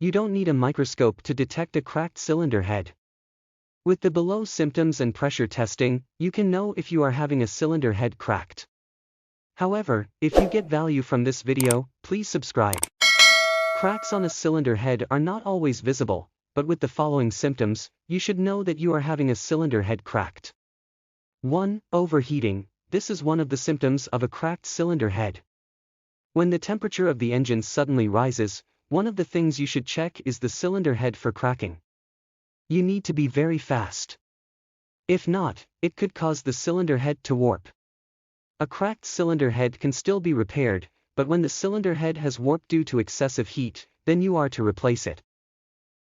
You don't need a microscope to detect a cracked cylinder head. With the below symptoms and pressure testing, you can know if you are having a cylinder head cracked. However, if you get value from this video, please subscribe. Cracks on a cylinder head are not always visible, but with the following symptoms, you should know that you are having a cylinder head cracked. 1. Overheating. This is one of the symptoms of a cracked cylinder head. When the temperature of the engine suddenly rises, one of the things you should check is the cylinder head for cracking. You need to be very fast. If not, it could cause the cylinder head to warp. A cracked cylinder head can still be repaired, but when the cylinder head has warped due to excessive heat, then you are to replace it.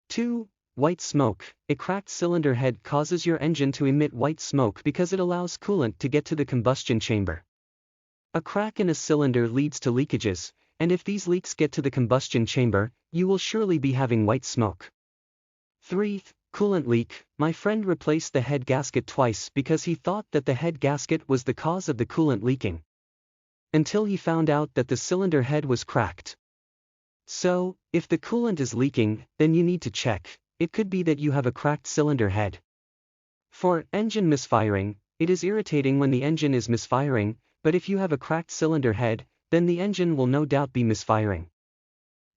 2. White smoke. A cracked cylinder head causes your engine to emit white smoke because it allows coolant to get to the combustion chamber. A crack in a cylinder leads to leakages, and if these leaks get to the combustion chamber, you will surely be having white smoke. 3. Coolant leak. My friend replaced the head gasket twice because he thought that the head gasket was the cause of the coolant leaking, until he found out that the cylinder head was cracked. So, if the coolant is leaking, then you need to check. It could be that you have a cracked cylinder head. 4. Engine misfiring. It is irritating when the engine is misfiring, but if you have a cracked cylinder head, then the engine will no doubt be misfiring.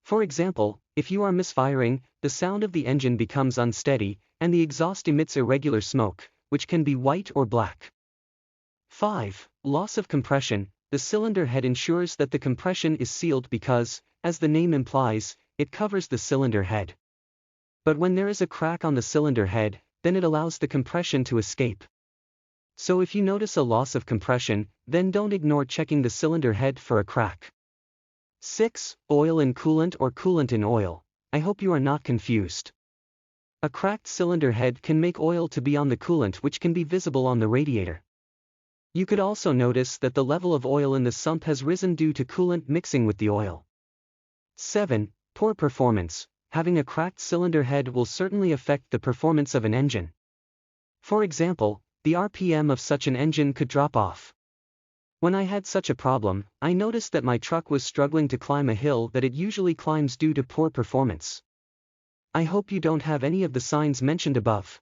For example, if you are misfiring, the sound of the engine becomes unsteady, and the exhaust emits irregular smoke, which can be white or black. 5. Loss of compression. The cylinder head ensures that the compression is sealed because, as the name implies, it covers the cylinder head. But when there is a crack on the cylinder head, then it allows the compression to escape. So if you notice a loss of compression, then don't ignore checking the cylinder head for a crack. 6. Oil in coolant or coolant in oil. I hope you are not confused. A cracked cylinder head can make oil to be on the coolant, which can be visible on the radiator. You could also notice that the level of oil in the sump has risen due to coolant mixing with the oil. 7. Poor performance. Having a cracked cylinder head will certainly affect the performance of an engine. For example, the RPM of such an engine could drop off. When I had such a problem, I noticed that my truck was struggling to climb a hill that it usually climbs due to poor performance. I hope you don't have any of the signs mentioned above.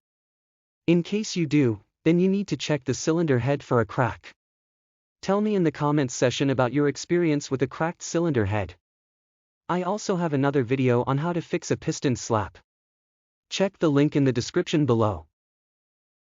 In case you do, then you need to check the cylinder head for a crack. Tell me in the comments section about your experience with a cracked cylinder head. I also have another video on how to fix a piston slap. Check the link in the description below.